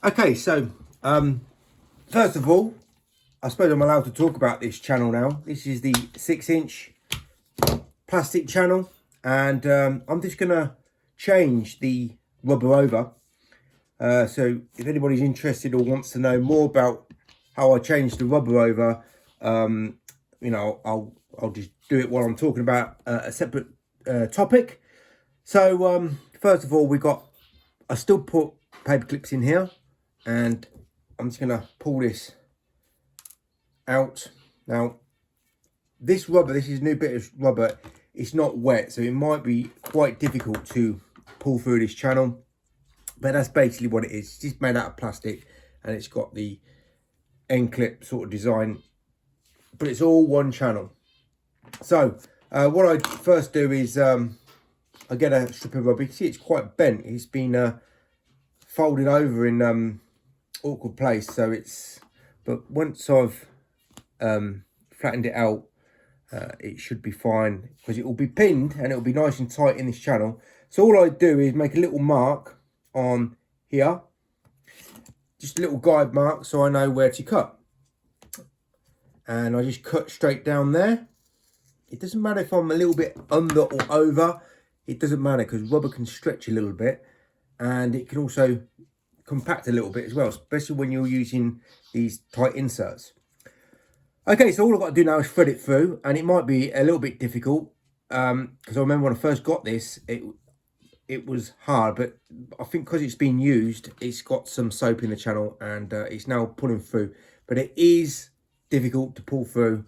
Okay, so first of all, I suppose I'm allowed to talk about this channel now. This is the 6-inch plastic channel, and I'm just gonna change the rubber over. So if anybody's interested or wants to know more about how I changed the rubber over, you know, I'll just do it while I'm talking about a separate topic. So first of all, I still put paper clips in here, and I'm just gonna pull this out. Now this rubber, this is a new bit of rubber, it's not wet, so it might be quite difficult to pull through this channel, but that's basically what it is. It's just made out of plastic, and it's got the end clip sort of design, but it's all one channel. So what I first do is I get a strip of rubber. You can see it's quite bent. It's been folded over in awkward place, so but once I've flattened it out, it should be fine, because it will be pinned and it will be nice and tight in this channel. So all I do is make a little mark on here, just a little guide mark, so I know where to cut, and I just cut straight down there. It doesn't matter if I'm a little bit under or over, it doesn't matter, because rubber can stretch a little bit, and it can also compact a little bit as well, especially when you're using these tight inserts. Okay, so all I've got to do now is thread it through, and it might be a little bit difficult, because I remember when I first got this, it was hard, but I think because it's been used, it's got some soap in the channel, and it's now pulling through, but it is difficult to pull through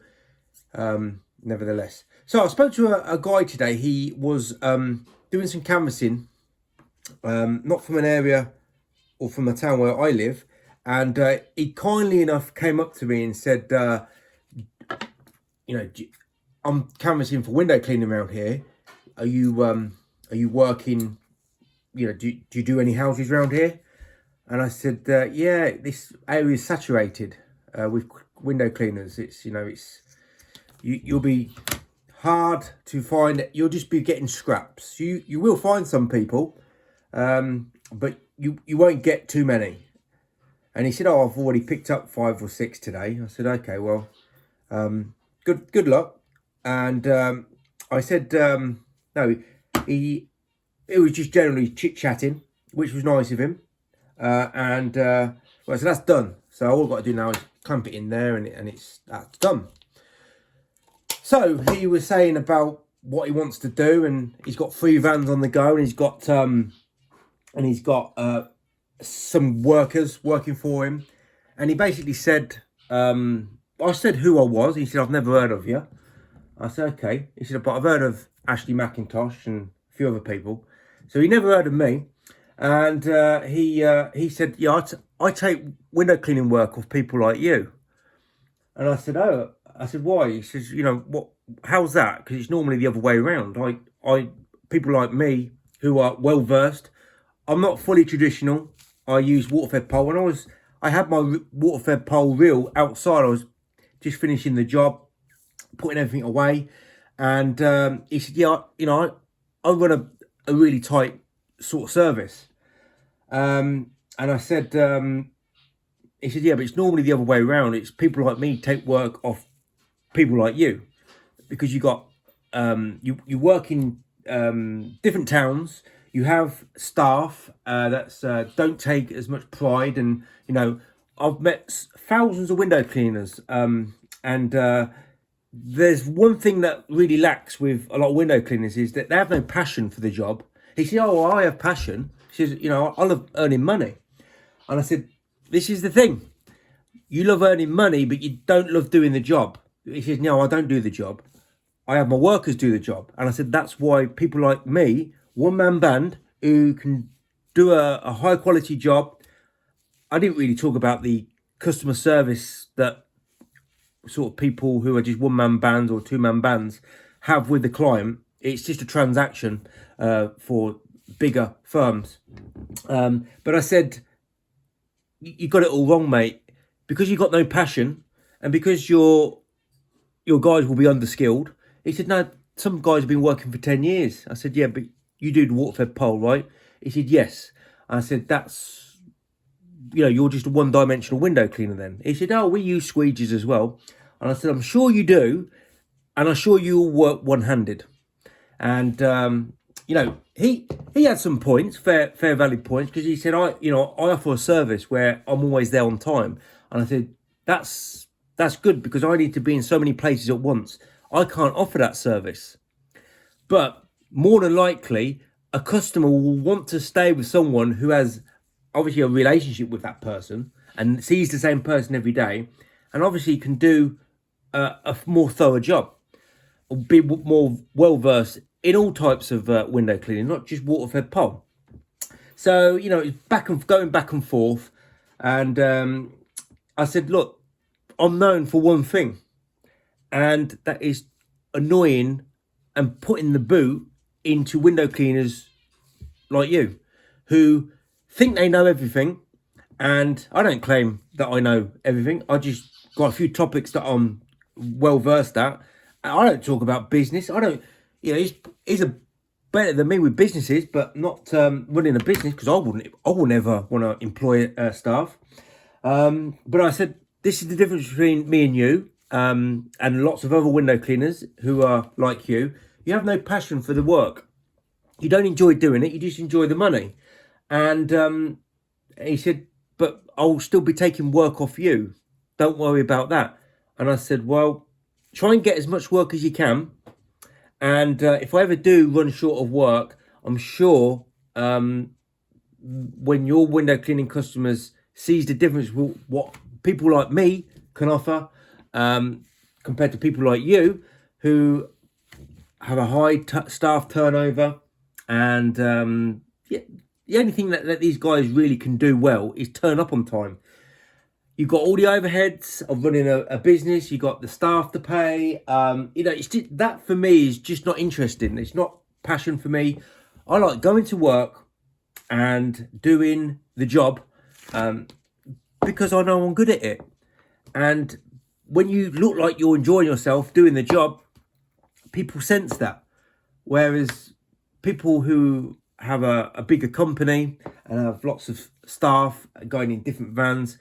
nevertheless. So I spoke to a guy today. He was doing some canvassing, not from an area or from a town where I live, and he kindly enough came up to me and said, you know, I'm canvassing for window cleaning around here. Are you working, you know, do you do any houses around here? And I said, yeah, this area is saturated with window cleaners. It's, you know, you'll be hard to find. You'll just be getting scraps. You will find some people, but you won't get too many. And he said, oh, I've already picked up 5 or 6 today. I said, okay, well, good luck. And I said, no, it was just generally chit-chatting, which was nice of him. Well, so that's done. So all I've got to do now is clamp it in there, and that's done. So he was saying about what he wants to do, and he's got 3 vans on the go, and he's got some workers working for him. And he basically said, I said who I was. He said, I've never heard of you. I said, okay. He said, but I've heard of Ashley McIntosh and a few other people. So he never heard of me. And he said, yeah, I take window cleaning work off people like you. And I said, oh. I said, why? He says, you know, how's that? Because it's normally the other way around. People like me who are well versed, I'm not fully traditional. I use water-fed pole. When I had my water-fed pole reel outside, I was just finishing the job, putting everything away. And he said, yeah, you know, I run a really tight sort of service. And I said, he said, yeah, but it's normally the other way around. It's people like me take work off people like you, because you got you work in different towns. You have staff that don't take as much pride, and you know, I've met thousands of window cleaners, and there's one thing that really lacks with a lot of window cleaners is that they have no passion for the job. He said, oh, I have passion. She says, you know, I love earning money. And I said, this is the thing. You love earning money, but you don't love doing the job. He says, no, I don't do the job. I have my workers do the job. And I said, that's why people like me, one-man band, who can do a high-quality job. I didn't really talk about the customer service that sort of people who are just one-man bands or two-man bands have with the client. It's just a transaction for bigger firms. But I said, you got it all wrong, mate. Because you've got no passion, and because your guys will be underskilled. He said, no, some guys have been working for 10 years. I said, yeah, but you do the water-fed pole, right? He said, yes. I said, that's you're just a one-dimensional window cleaner then. He said, oh, we use squeegees as well. And I said, I'm sure you do. And I'm sure you all work one-handed. And, he had some points, fair valid points, because he said, I offer a service where I'm always there on time. And I said, that's good, because I need to be in so many places at once. I can't offer that service. But more than likely, a customer will want to stay with someone who has obviously a relationship with that person and sees the same person every day, and obviously can do a more thorough job, be more well-versed in all types of window cleaning, not just water-fed pole. So, it's going back and forth. And I said, look, I'm known for one thing, and that is annoying and putting the boot into window cleaners like you, who think they know everything. And I don't claim that I know everything. I just got a few topics that I'm well versed at. I don't talk about business. I don't, he's better than me with businesses, but not running a business, because I wouldn't ever want to employ staff. But I said, this is the difference between me and you, and lots of other window cleaners who are like you. You have no passion for the work. You don't enjoy doing it. You just enjoy the money. And he said, but I'll still be taking work off you. Don't worry about that. And I said, well, try and get as much work as you can. And if I ever do run short of work, I'm sure when your window cleaning customers sees the difference with what people like me can offer compared to people like you who have a high staff turnover, and the only thing that these guys really can do well is turn up on time. You've got all the overheads of running a business. You've got the staff to pay. It's just, that for me is just not interesting. It's not passion for me. I like going to work and doing the job because I know I'm good at it. And when you look like you're enjoying yourself doing the job, people sense that. Whereas people who have a bigger company and have lots of staff going in different vans,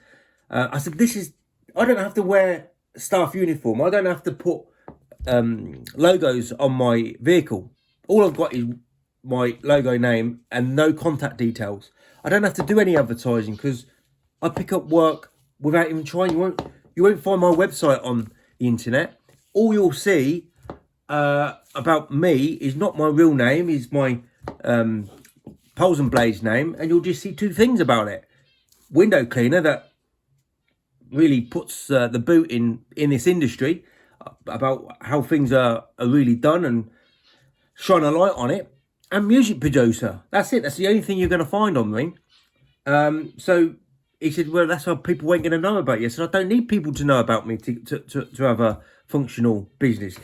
I said, I don't have to wear staff uniform. I don't have to put logos on my vehicle. All I've got is my logo name and no contact details. I don't have to do any advertising because I pick up work without even trying. You won't find my website on the internet. All you'll see about me is not my real name, is my Polzn Bladz name, and you'll just see two things about it. Window cleaner, that really puts the boot in this industry, about how things are really done and shine a light on it. And music producer, that's it. That's the only thing you're going to find on me. So he said, well, that's how people ain't going to know about you. So I don't need people to know about me to have a functional business.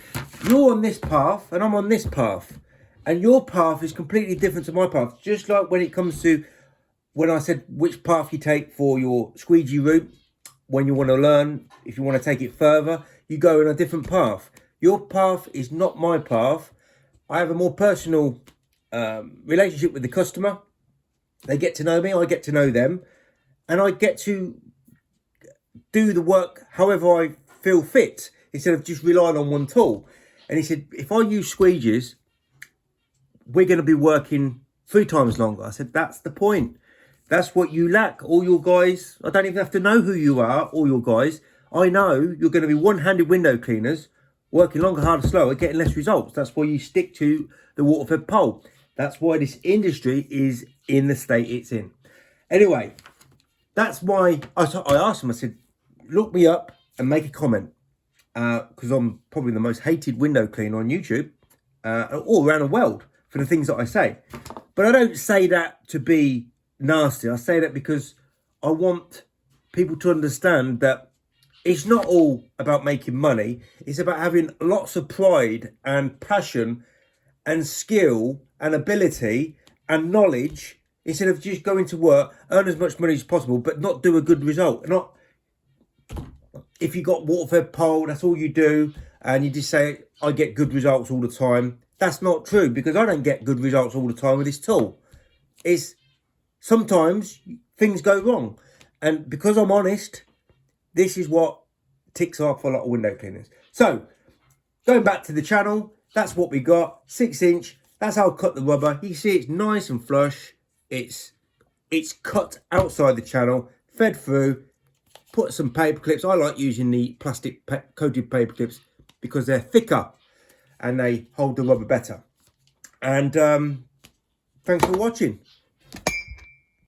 You're on this path and I'm on this path. And your path is completely different to my path. Just like when it comes to, when I said which path you take for your squeegee route, when you want to learn, if you want to take it further, you go in a different path. Your path is not my path. I have a more personal relationship with the customer. They get to know me, I get to know them, and I get to do the work however I feel fit, instead of just relying on one tool. And he said, if I use squeegees, we're going to be working 3 times longer. I said, that's the point. That's what you lack. All your guys, I don't even have to know who you are, all your guys. I know you're going to be one-handed window cleaners, working longer, harder, slower, getting less results. That's why you stick to the water-fed pole. That's why this industry is in the state it's in. Anyway, that's why I asked him, I said, look me up and make a comment. Because I'm probably the most hated window cleaner on YouTube, all around the world, for the things that I say. But I don't say that to be nasty. I say that because I want people to understand that it's not all about making money. It's about having lots of pride and passion and skill and ability and knowledge, instead of just going to work, earn as much money as possible, but not do a good result. Not if you got water-fed pole, that's all you do, and you just say, I get good results all the time. That's not true, because I don't get good results all the time with this tool. It's sometimes things go wrong, And because I'm honest, this is what ticks off a lot of window cleaners. So, going back to the channel, that's what we got. 6-inch. That's how I cut the rubber. You see it's nice and flush. It's cut outside the channel, fed through. Put some paper clips. I like using the plastic coated paper clips because they're thicker and they hold the rubber better. And thanks for watching.